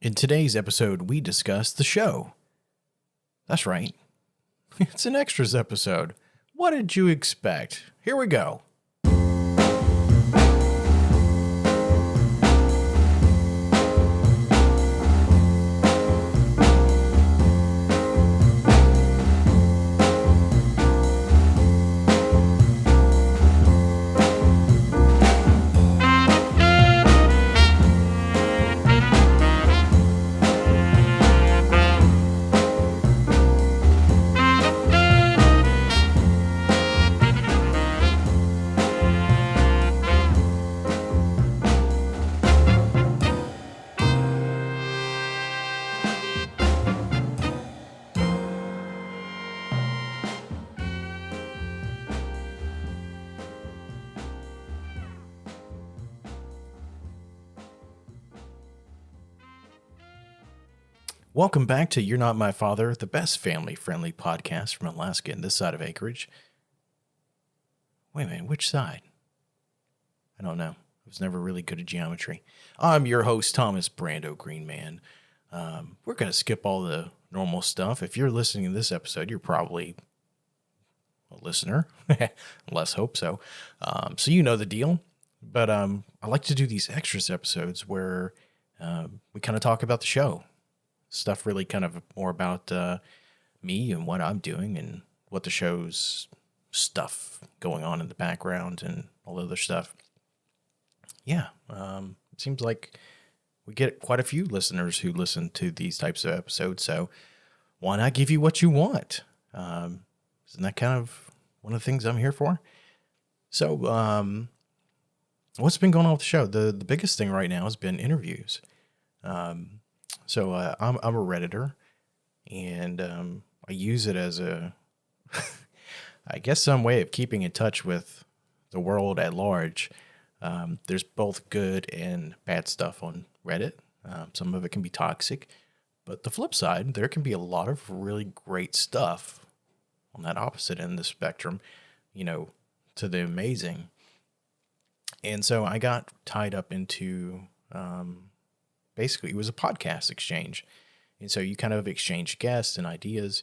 In today's episode, we discuss the show. That's right. It's an extras episode. What did you expect? Here we go. Welcome back to You're Not My Father, the best family-friendly podcast from Alaska and this side of Anchorage. Wait a minute, which side? I don't know. I was never really good at geometry. I'm your host, Thomas Brando Greenman. We're going to skip all the normal stuff. If you're listening to this episode, you're probably a listener. Let's hope so. So you know the deal. But I like to do these extras episodes where we kind of talk about the show. Stuff really kind of more about me and what I'm doing and what the show's stuff going on in the background and all other stuff. Yeah, it seems like we get quite a few listeners who listen to these types of episodes, so why not give you what you want? Isn't that kind of one of the things I'm here for? So, what's been going on with the show? The biggest thing right now has been interviews. So I'm a Redditor, and I use it as I guess, some way of keeping in touch with the world at large. There's both good and bad stuff on Reddit. Some of it can be toxic, but the flip side, there can be a lot of really great stuff on that opposite end of the spectrum, to the amazing. And so I got tied up into... basically, it was a podcast exchange. And so you kind of exchange guests and ideas.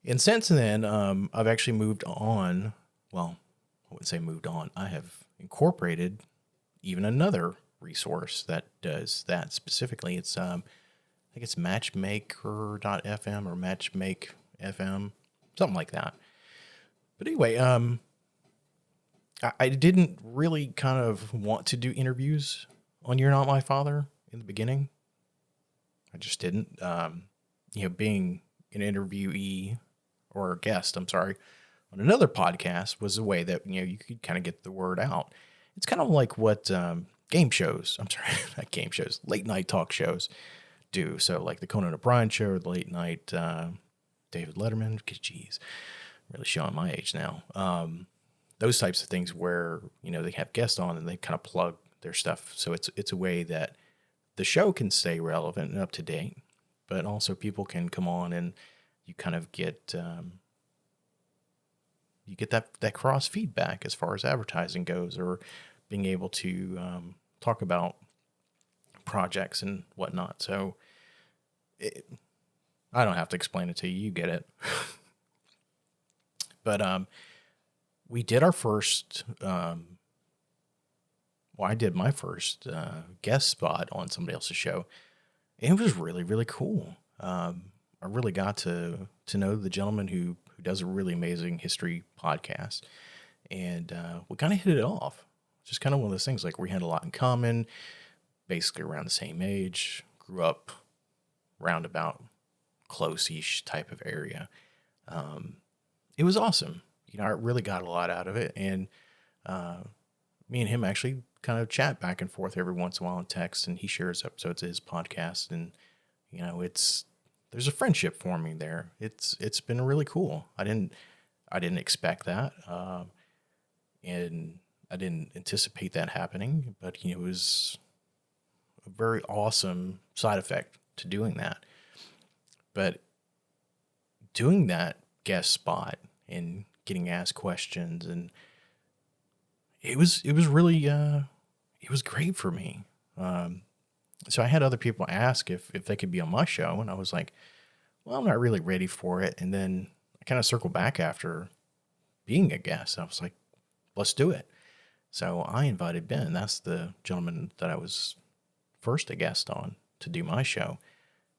And since then, I've actually moved on. Well, I wouldn't say moved on. I have incorporated even another resource that does that specifically. It's, I think it's matchmaker.fm or matchmake.fm, something like that. But anyway, I didn't really kind of want to do interviews on You're Not My Father in the beginning. I just didn't. Being an interviewee or a guest, on another podcast was a way that, you could kind of get the word out. It's kind of like what not game shows, late night talk shows do. So like the Conan O'Brien show, the late night David Letterman, geez, really showing my age now. Those types of things where, they have guests on and they kind of plug their stuff. So it's a way that the show can stay relevant and up to date, but also people can come on and you kind of get that cross feedback as far as advertising goes, or being able to talk about projects and whatnot. So I don't have to explain it to you. You get it. But we did our first... I did my first guest spot on somebody else's show. It was really, really cool. I really got to know the gentleman who does a really amazing history podcast. And we kind of hit it off. Just kind of one of those things, like we had a lot in common, basically around the same age, grew up roundabout close-ish type of area. It was awesome. I really got a lot out of it. And me and him actually kind of chat back and forth every once in a while in text, and he shares episodes of his podcast, and there's a friendship forming there. It's been really cool. I didn't expect that, and I didn't anticipate that happening, but it was a very awesome side effect to doing that. But doing that guest spot and getting asked questions, and it was really it was great for me. So I had other people ask if they could be on my show, and I was like, well, I'm not really ready for it. And then I kind of circled back after being a guest. I was like, let's do it. So I invited Ben. That's the gentleman that I was first a guest on to do my show.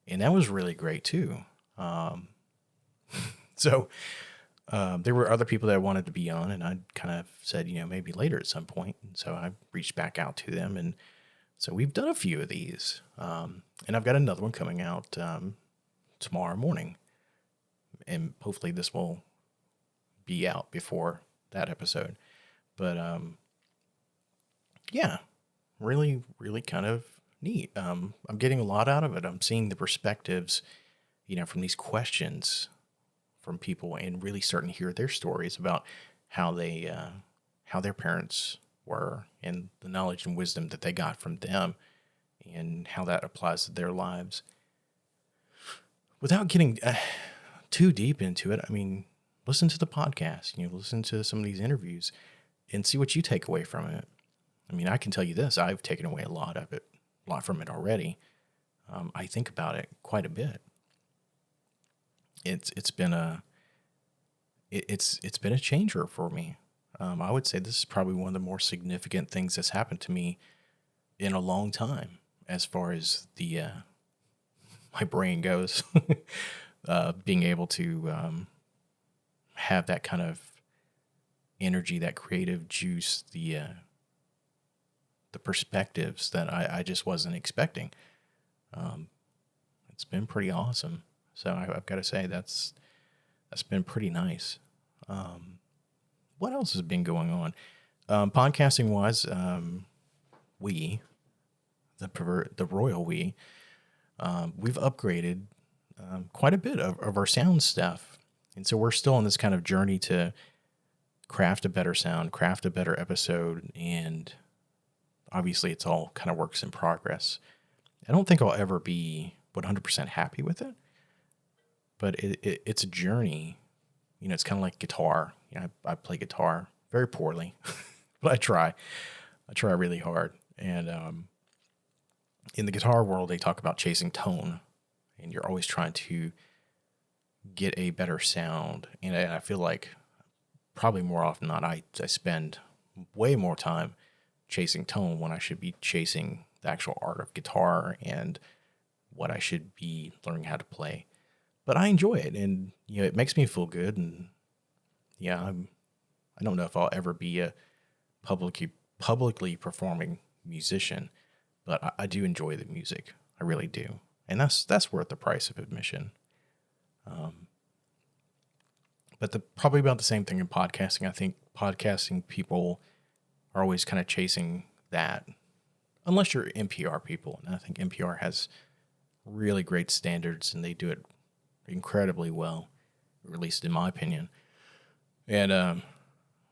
And that was really great too. So there were other people that I wanted to be on, and I kind of said, maybe later at some point. And so I reached back out to them. And so we've done a few of these. And I've got another one coming out tomorrow morning. And hopefully this will be out before that episode. But yeah, really, really kind of neat. I'm getting a lot out of it. I'm seeing the perspectives, from these questions from people, and really starting to hear their stories about how their parents were, and the knowledge and wisdom that they got from them, and how that applies to their lives. Without getting too deep into it, I mean, listen to the podcast, listen to some of these interviews and see what you take away from it. I mean, I can tell you this, I've taken away a lot from it already. I think about it quite a bit. It's been a changer for me. I would say this is probably one of the more significant things that's happened to me in a long time, as far as the my brain goes. Being able to have that kind of energy, that creative juice, the perspectives that I just wasn't expecting. It's been pretty awesome. So I've got to say that's been pretty nice. What else has been going on? Podcasting wise, the royal we've upgraded quite a bit of our sound stuff. And so we're still on this kind of journey to craft a better sound, craft a better episode. And obviously it's all kind of works in progress. I don't think I'll ever be 100% happy with it, but it's a journey. It's kind of like guitar. I play guitar very poorly, but I try really hard. And in the guitar world, they talk about chasing tone, and you're always trying to get a better sound. And I feel like probably more often than not, I spend way more time chasing tone when I should be chasing the actual art of guitar and what I should be learning how to play. But I enjoy it, and it makes me feel good. And yeah, I don't know if I'll ever be a publicly performing musician, but I do enjoy the music. I really do, and that's worth the price of admission. But probably about the same thing in podcasting. I think podcasting people are always kind of chasing that, unless you're NPR people, and I think NPR has really great standards, and they do it incredibly well, or at least in my opinion. And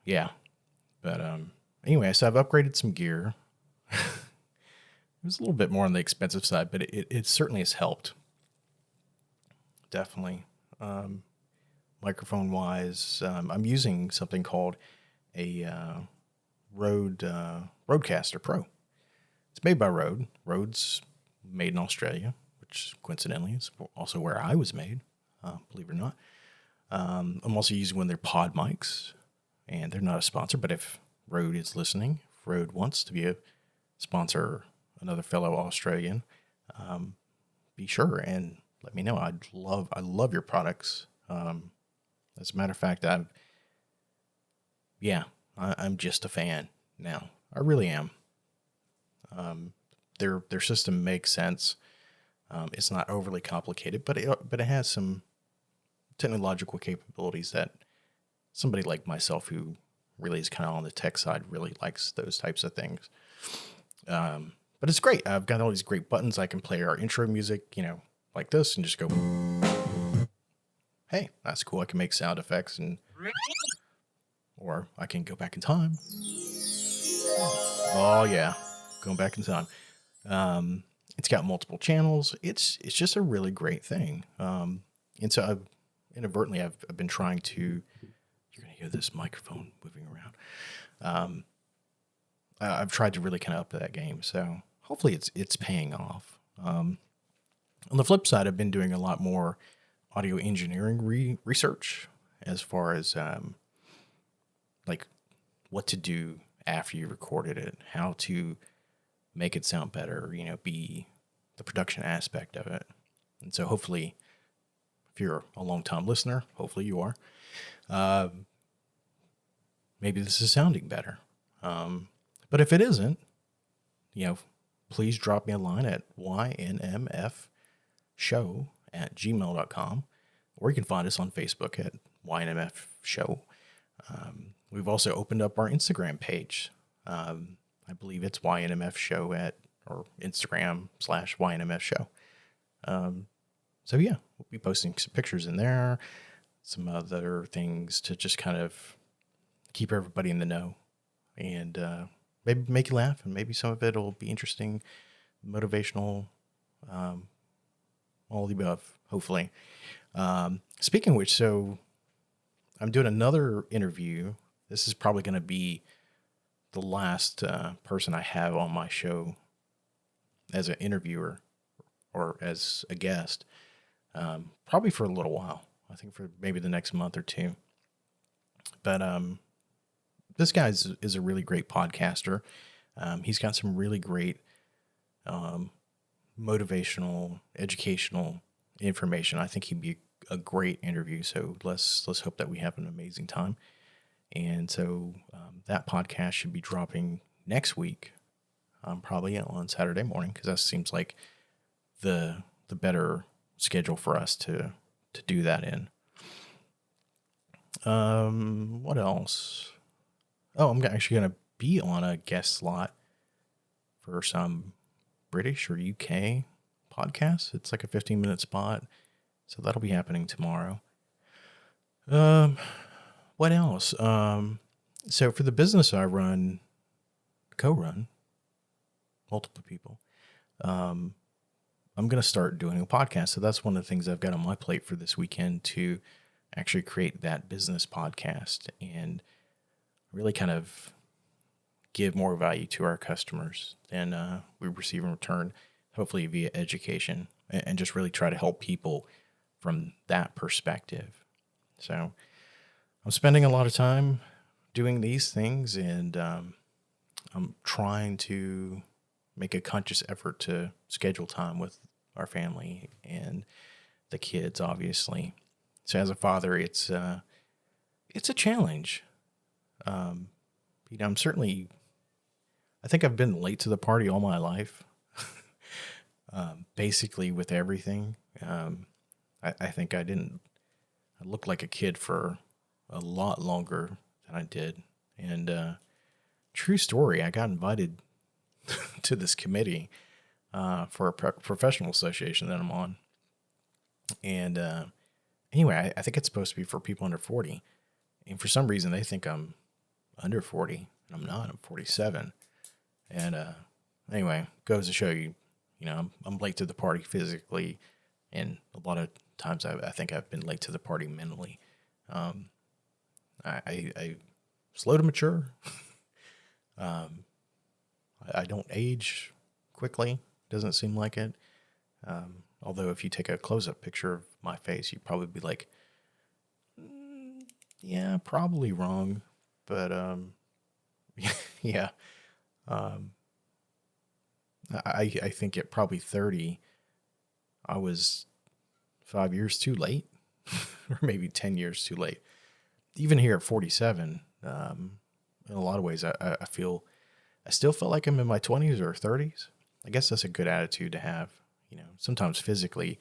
yeah, but anyway, so I've upgraded some gear. It was a little bit more on the expensive side, but it certainly has helped. Definitely. Microphone wise, I'm using something called a Rodecaster Pro. It's made by Rode. Rode's made in Australia, which coincidentally is also where I was made, believe it or not. I'm also using one of their pod mics, and they're not a sponsor, but if Rode is listening, if Rode wants to be a sponsor, another fellow Australian, be sure and let me know. I love your products. As a matter of fact, I'm just a fan now. I really am. Their system makes sense. It's not overly complicated, but it has some technological capabilities that somebody like myself, who really is kind of on the tech side, really likes those types of things. But it's great. I've got all these great buttons. I can play our intro music, like this, and just go, hey, that's cool. I can make sound effects, or I can go back in time. Oh yeah, going back in time. It's got multiple channels. It's just a really great thing. And so I've been trying to, you're going to hear this microphone moving around. I've tried to really kind of up that game. So hopefully it's paying off. On the flip side, I've been doing a lot more audio engineering research as far as like what to do after you recorded it, how to make it sound better, be the production aspect of it. And so hopefully, if you're a long-time listener, hopefully you are, maybe this is sounding better. But if it isn't, please drop me a line at ynmfshow@gmail.com, or you can find us on Facebook at YNMF We've also opened up our Instagram page. I believe it's YNMF or Instagram/YNMF So yeah, we'll be posting some pictures in there, some other things to just kind of keep everybody in the know and maybe make you laugh, and maybe some of it will be interesting, motivational, all the above, hopefully. Speaking of which, so I'm doing another interview. This is probably going to be the last person I have on my show as an interviewer or as a guest, probably for a little while. I think for maybe the next month or two. But this guy is a really great podcaster. He's got some really great motivational, educational information. I think he'd be a great interview. So let's hope that we have an amazing time. And so that podcast should be dropping next week, probably on Saturday morning, because that seems like the better schedule for us to do that in. What else? Oh, I'm actually going to be on a guest slot for some British or UK podcast. It's like a 15-minute spot. So that'll be happening tomorrow. What else? So for the business I co-run, multiple people, I'm going to start doing a podcast. So that's one of the things I've got on my plate for this weekend, to actually create that business podcast and really kind of give more value to our customers than we receive in return, hopefully via education, and just really try to help people from that perspective. So I'm spending a lot of time doing these things, and I'm trying to make a conscious effort to schedule time with our family and the kids, obviously. So as a father, it's a challenge. I think I've been late to the party all my life, basically with everything. I think I looked like a kid for a lot longer than I did. And true story, I got invited to this committee for a professional association that I'm on. And anyway, I think it's supposed to be for people under 40. And for some reason, they think I'm under 40. And I'm not. I'm 47. And anyway, goes to show you, I'm late to the party physically. And a lot of times I think I've been late to the party mentally. I slow to mature. I don't age quickly. Doesn't seem like it. Although if you take a close-up picture of my face, you'd probably be like, yeah, probably wrong. But yeah. I think at probably 30, I was 5 years too late, or maybe 10 years too late. Even here at 47, in a lot of ways, I still feel like I'm in my 20s or 30s. I guess that's a good attitude to have. Sometimes physically,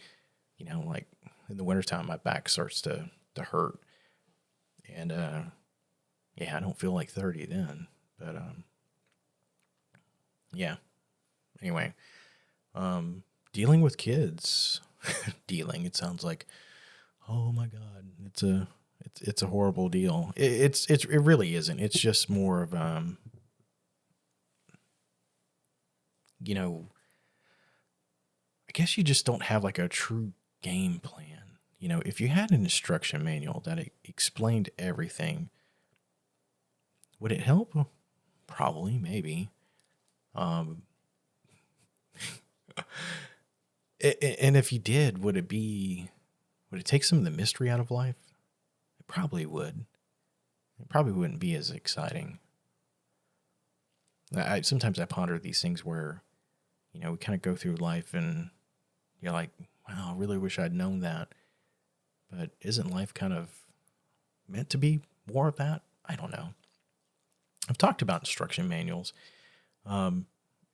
like in the wintertime, my back starts to hurt. And, yeah, I don't feel like 30 then, but, yeah. Anyway, dealing with kids, it sounds like, oh my God, it's a horrible deal. It really isn't. It's just more of, I guess you just don't have like a true game plan. If you had an instruction manual that explained everything, would it help? Probably, maybe. And if you did, would it take some of the mystery out of life? It probably would. It probably wouldn't be as exciting. Sometimes I ponder these things where, we kind of go through life and you're like, wow, I really wish I'd known that. But isn't life kind of meant to be more of that? I don't know. I've talked about instruction manuals.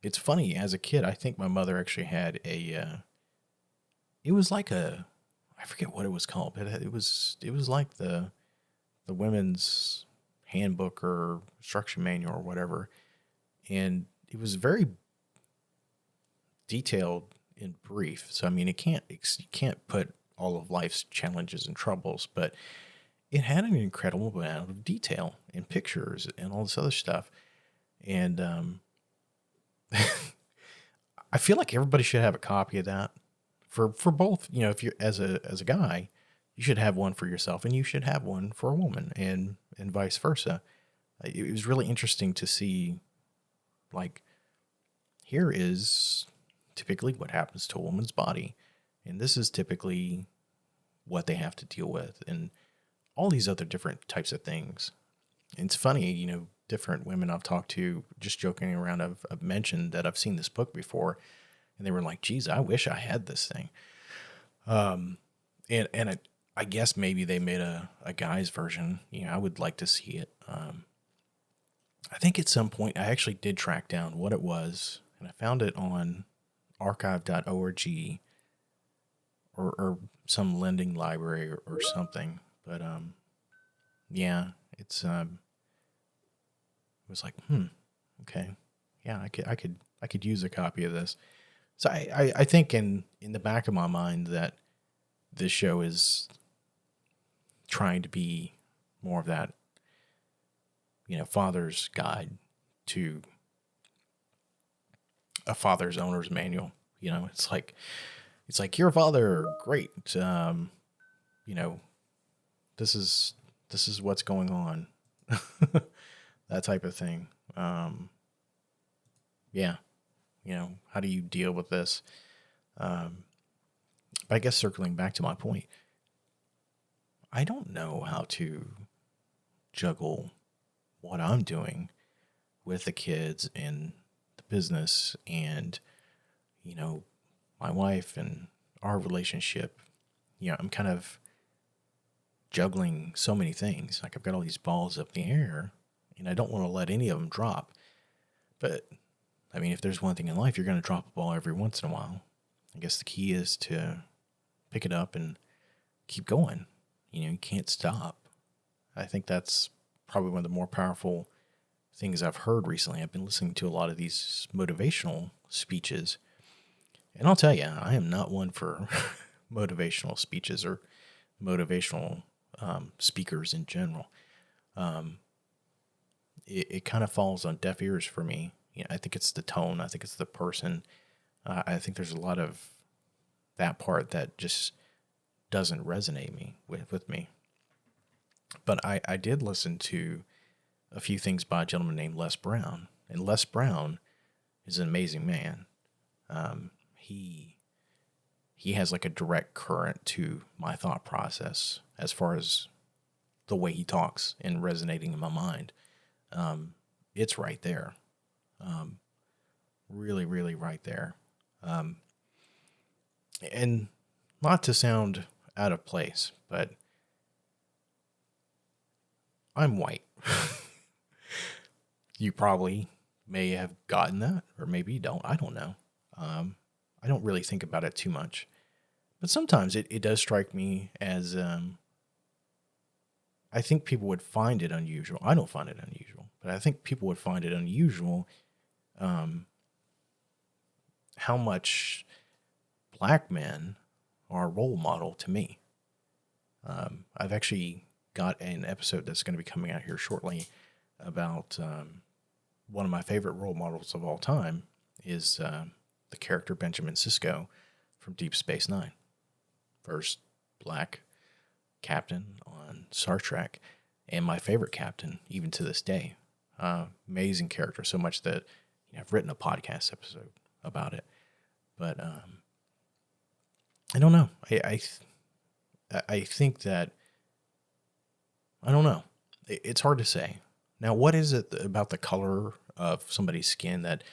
It's funny, as a kid, I think my mother actually had it was like I forget what it was called, but it was like the women's handbook or instruction manual or whatever. And it was very detailed and brief. So, I mean, you can't put all of life's challenges and troubles, but it had an incredible amount of detail and pictures and all this other stuff. And I feel like everybody should have a copy of that for both. If you're as a guy, you should have one for yourself, and you should have one for a woman, and vice versa. It was really interesting to see, like, here is typically what happens to a woman's body, and this is typically what they have to deal with, and all these other different types of things. And it's funny, different women I've talked to, just joking around, I've mentioned that I've seen this book before, and they were like, geez, I wish I had this thing. And I guess maybe they made a guy's version. I would like to see it. I think at some point I actually did track down what it was, and I found it on archive.org or some lending library or something. But yeah, it was like, okay, yeah, I could use a copy of this. So I think in the back of my mind that this show is trying to be more of that, father's guide to a father's owner's manual. It's like your father, great. This is what's going on. That type of thing. Yeah. How do you deal with this? But I guess circling back to my point, I don't know how to juggle what I'm doing with the kids and the business and, my wife and our relationship. I'm kind of juggling so many things. Like, I've got all these balls up in the air, and I don't want to let any of them drop. But, I mean, if there's one thing in life, you're going to drop a ball every once in a while. I guess the key is to pick it up and keep going. You can't stop. I think that's probably one of the more powerful things I've heard recently. I've been listening to a lot of these motivational speeches. And I'll tell you, I am not one for motivational speeches or motivational speakers in general. It kind of falls on deaf ears for me. I think it's the tone. I think it's the person. I think there's a lot of that part that just doesn't resonate with me. But I did listen to a few things by a gentleman named Les Brown. And Les Brown is an amazing man. He has like a direct current to my thought process as far as the way he talks and resonating in my mind. It's right there. Really, really right there. And not to sound out of place, but I'm white. You probably may have gotten that, or maybe you don't. I don't know. I don't really think about it too much. But sometimes it does strike me as, I think people would find it unusual. I don't find it unusual, but I think people would find it unusual how much black men are a role model to me. I've actually got an episode that's going to be coming out here shortly about one of my favorite role models of all time is the character Benjamin Sisko from Deep Space Nine. First black captain on Star Trek, and my favorite captain even to this day. Amazing character, so much that I've written a podcast episode about it. But I don't know. I think that, I don't know. It's hard to say. Now, what is it about the color of somebody's skin that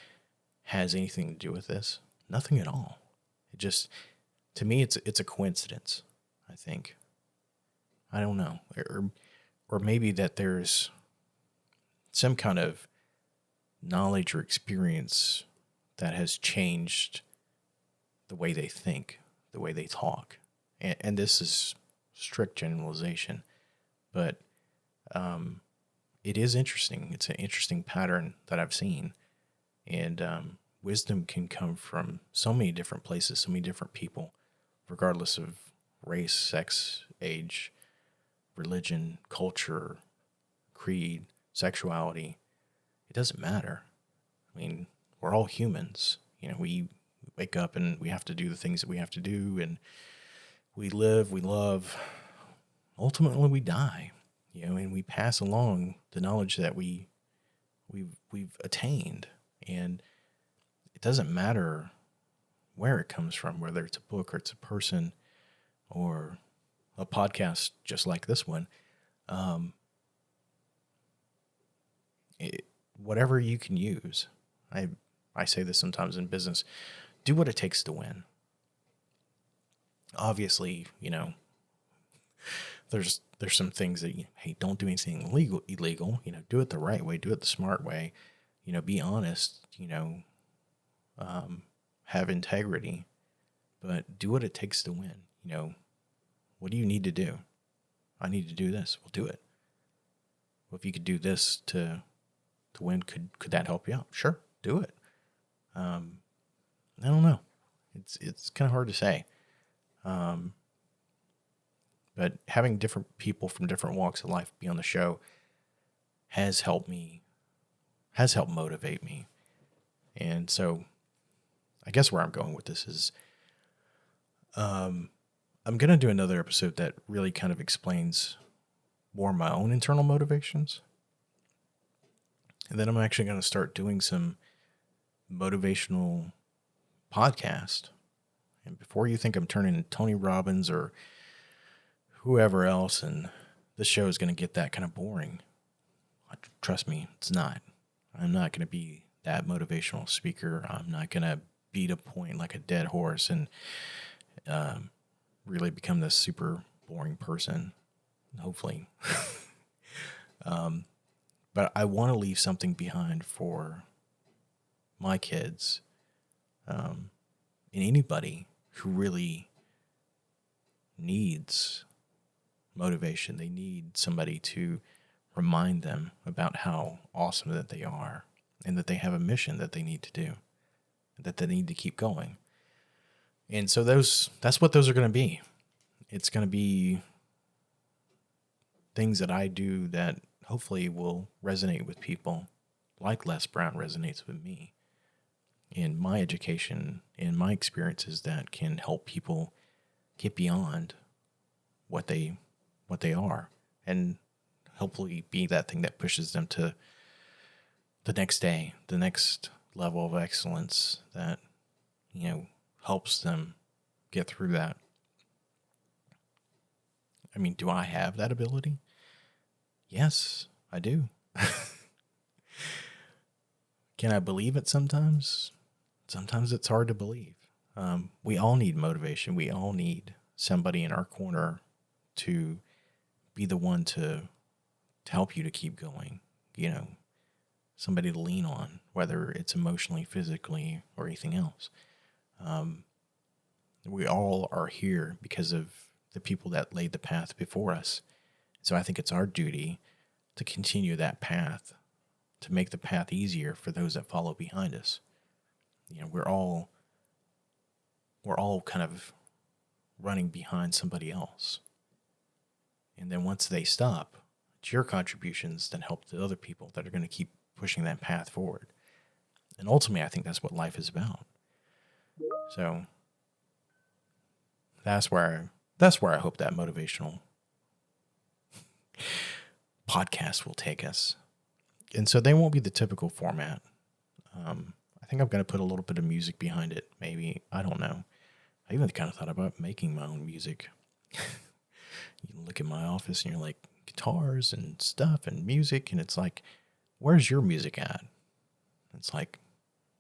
has anything to do with this? Nothing at all. It just, to me, it's a coincidence, I think. I don't know. Or maybe that there's some kind of knowledge or experience that has changed the way they think, the way they talk. And this is strict generalization, but it is interesting. It's an interesting pattern that I've seen. And wisdom can come from so many different places, so many different people, regardless of race, sex, age, religion, culture, creed, sexuality. It doesn't matter. I mean, we're all humans. You know, we wake up and we have to do the things that we have to do, and we live, we love. Ultimately, we die. You know, and we pass along the knowledge that we've attained, and it doesn't matter where it comes from, whether it's a book or it's a person or a podcast just like this one. Whatever you can use. I say this sometimes in business. Do what it takes to win. Obviously, you know, there's some things that, hey, don't do anything illegal. You know, do it the right way. Do it the smart way. You know, be honest. You know, have integrity. But do what it takes to win. You know, what do you need to do? I need to do this. Well, do it. Well, if you could do this to win, could that help you out? Sure, do it. I don't know. It's kind of hard to say. But having different people from different walks of life be on the show has helped motivate me. And so I guess where I'm going with this is, I'm going to do another episode that really kind of explains more my own internal motivations. And then I'm actually going to start doing some motivational podcast. And before you think I'm turning Tony Robbins or whoever else, and this show is going to get that kind of boring, trust me, it's not. I'm not going to be that motivational speaker. I'm not going to beat a point like a dead horse and really become this super boring person, hopefully. But I want to leave something behind for my kids, and anybody who really needs motivation. They need somebody to remind them about how awesome that they are, and that they have a mission that they need to do, that they need to keep going. And so that's what those are going to be. It's going to be things that I do that hopefully will resonate with people, like Les Brown resonates with me. And my education and my experiences that can help people get beyond what they are, and hopefully be that thing that pushes them to the next day, the next level of excellence that, you know, helps them get through that. I mean, do I have that ability? Yes, I do. Can I believe it sometimes? Sometimes it's hard to believe. We all need motivation. We all need somebody in our corner to be the one to help you to keep going. You know, somebody to lean on, whether it's emotionally, physically, or anything else. We all are here because of the people that laid the path before us. So I think it's our duty to continue that path, to make the path easier for those that follow behind us. You know, we're all kind of running behind somebody else. And then once they stop, it's your contributions that help the other people that are going to keep pushing that path forward. And ultimately, I think that's what life is about. So that's where I hope that motivational podcast will take us. And so they won't be the typical format. I think I'm going to put a little bit of music behind it, maybe. I don't know. I even kind of thought about making my own music. You look at my office and you're like, guitars and stuff and music, and it's like, where's your music at? It's like,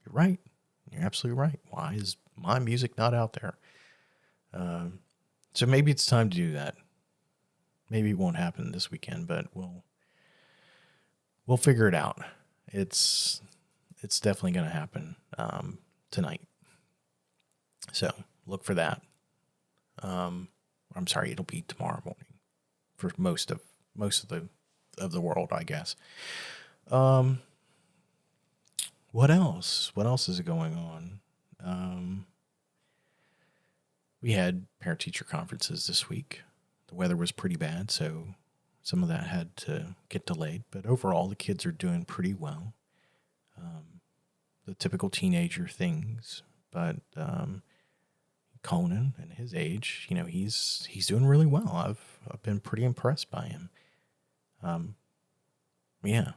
you're right. You're absolutely right. Why is my music not out there? So maybe it's time to do that. Maybe it won't happen this weekend, but we'll figure it out. It's definitely going to happen tonight. So look for that. I'm sorry, it'll be tomorrow morning for most of the world, I guess. What else? What else is going on? We had parent-teacher conferences this week. The weather was pretty bad, so some of that had to get delayed. But overall, the kids are doing pretty well. The typical teenager things, but Conan and his age, he's doing really well. I've been pretty impressed by him. Yeah,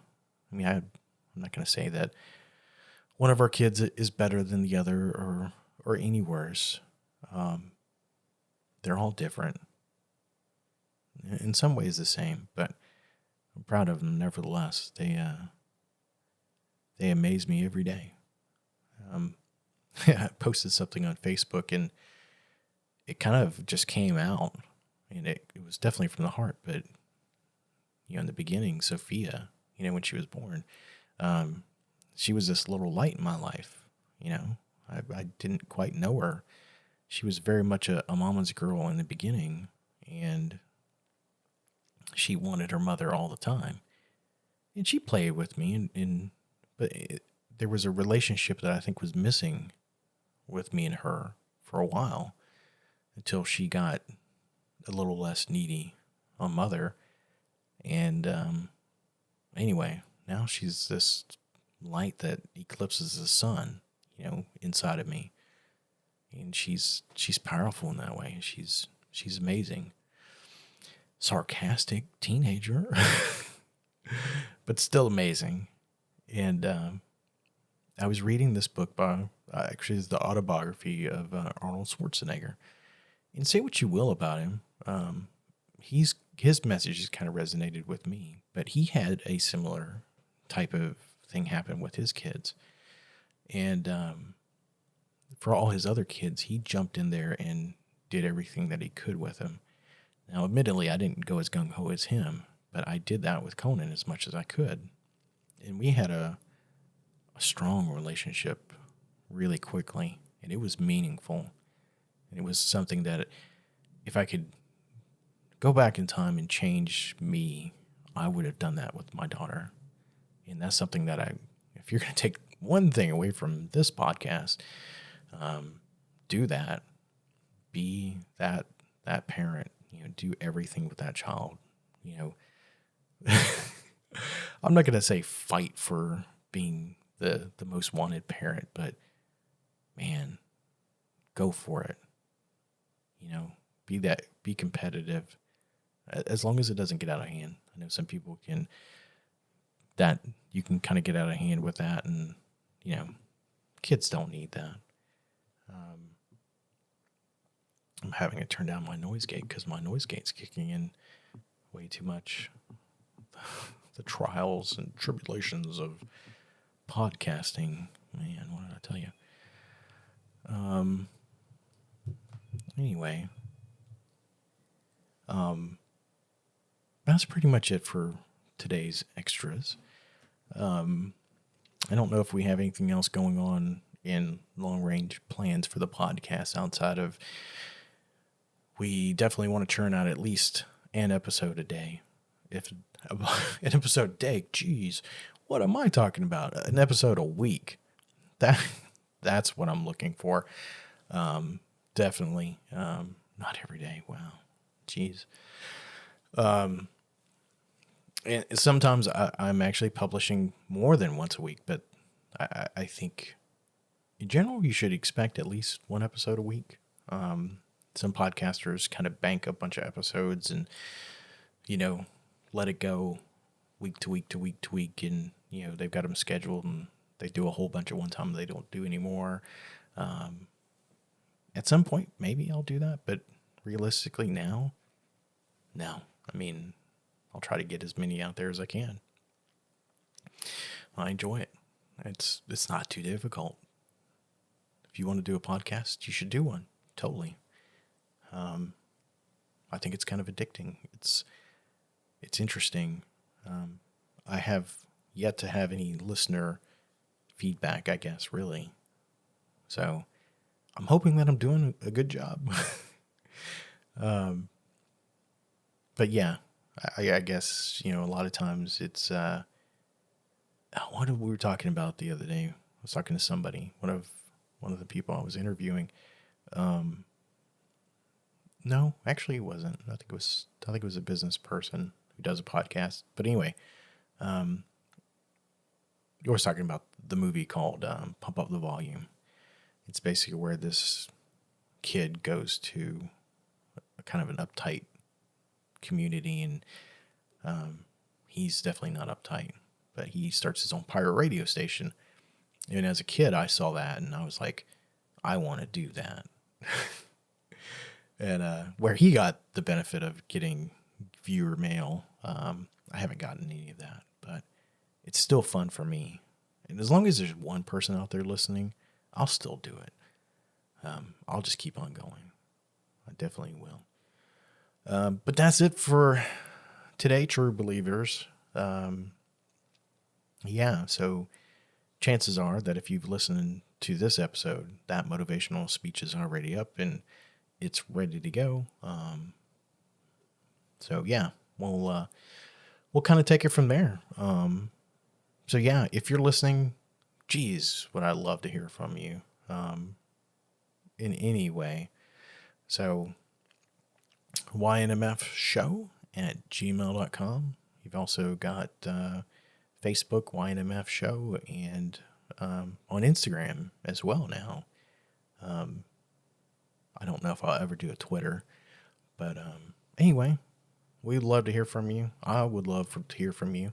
I mean, I'm not going to say that one of our kids is better than the other or any worse. They're all different. In some ways the same, but I'm proud of them nevertheless. They amaze me every day. I posted something on Facebook and it kind of just came out. And it was definitely from the heart, but in the beginning, Sophia, when she was born, she was this little light in my life. I didn't quite know her. She was very much a mama's girl in the beginning, and she wanted her mother all the time. And she played with me, but there was a relationship that I think was missing with me and her for a while until she got a little less needy on mother. And anyway, now she's this light that eclipses the sun, inside of me. And she's powerful in that way. She's amazing. Sarcastic teenager, but still amazing. And I was reading this book by, actually it's the autobiography of Arnold Schwarzenegger. And say what you will about him, his message kind of resonated with me, but he had a similar type of thing happen with his kids. And for all his other kids, he jumped in there and did everything that he could with them. Now, admittedly, I didn't go as gung-ho as him, but I did that with Conan as much as I could. And we had a strong relationship really quickly, and it was meaningful. And it was something that if I could go back in time and change me, I would have done that with my daughter. And that's something that if you're going to take one thing away from this podcast, do that. Be that parent. Do everything with that child. I'm not going to say fight for being the most wanted parent, but man, go for it. Be competitive, as long as it doesn't get out of hand. I know some people you can kind of get out of hand with that, and kids don't need that. I'm having to turn down my noise gate because my noise gate's kicking in way too much. The trials and tribulations of podcasting. Man, what did I tell you? Anyway, that's pretty much it for today's extras. I don't know if we have anything else going on in long-range plans for the podcast outside of we definitely want to churn out at least an episode a day. If an episode a day, geez, what am I talking about? An episode a week. That's what I'm looking for. Definitely. Not every day. Wow. Jeez. And sometimes I'm actually publishing more than once a week, but I think in general, you should expect at least one episode a week. Some podcasters kind of bank a bunch of episodes and, let it go week to week to week to week. And, they've got them scheduled and They do a whole bunch at one time they don't do anymore. At some point, maybe I'll do that, but realistically now, no. I mean, I'll try to get as many out there as I can. I enjoy it. It's not too difficult. If you want to do a podcast, you should do one. Totally. I think it's kind of addicting. It's interesting. I have yet to have any listener feedback, I guess, really. So I'm hoping that I'm doing a good job. But yeah, I guess, a lot of times it's, what we were talking about the other day. I was talking to somebody, one of the people I was interviewing. No, actually it wasn't. I think it was a business person who does a podcast. But anyway, I was talking about the movie called Pump Up the Volume. It's basically where this kid goes to a kind of an uptight community, and he's definitely not uptight, but he starts his own pirate radio station. And as a kid, I saw that, and I was like, I want to do that. And where he got the benefit of getting viewer mail, I haven't gotten any of that, but it's still fun for me. And as long as there's one person out there listening, I'll still do it. I'll just keep on going. I definitely will. But that's it for today, true believers. Yeah, so chances are that if you've listened to this episode, that motivational speech is already up and it's ready to go. So yeah, we'll kind of take it from there. So yeah, if you're listening, geez, would I love to hear from you, in any way. So ynmfshow at gmail.com. You've also got, Facebook, YNMF show, and, on Instagram as well now. I don't know if I'll ever do a Twitter, but, anyway, we'd love to hear from you. I would love to hear from you.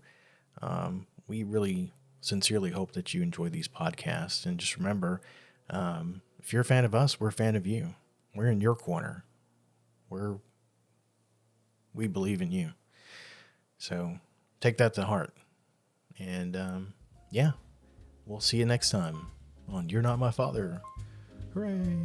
We really sincerely hope that you enjoy these podcasts. And just remember, if you're a fan of us, we're a fan of you. We're in your corner. We believe in you. So take that to heart. And yeah, we'll see you next time on You're Not My Father. Hooray.